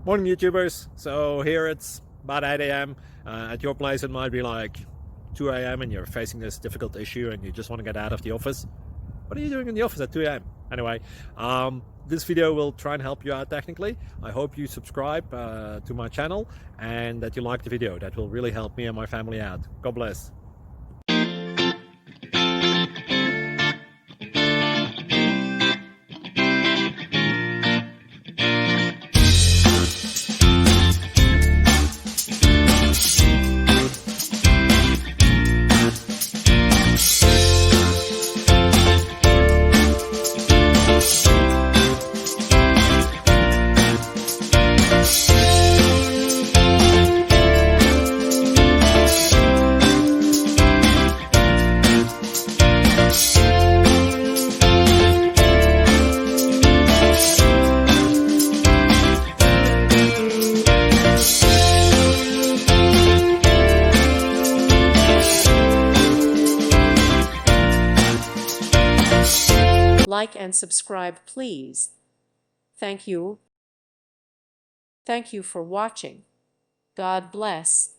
Morning YouTubers. So here it's about 8 a.m. At your place it might be like 2 a.m. and you're facing this difficult issue and you just want to get out of the office. What are you doing in the office at 2 a.m.? Anyway, this video will try and help you out technically. I hope you subscribe to my channel and that you like the video. That will really help me and my family out. God bless. Like and subscribe, please. Thank you. Thank you for watching. God bless.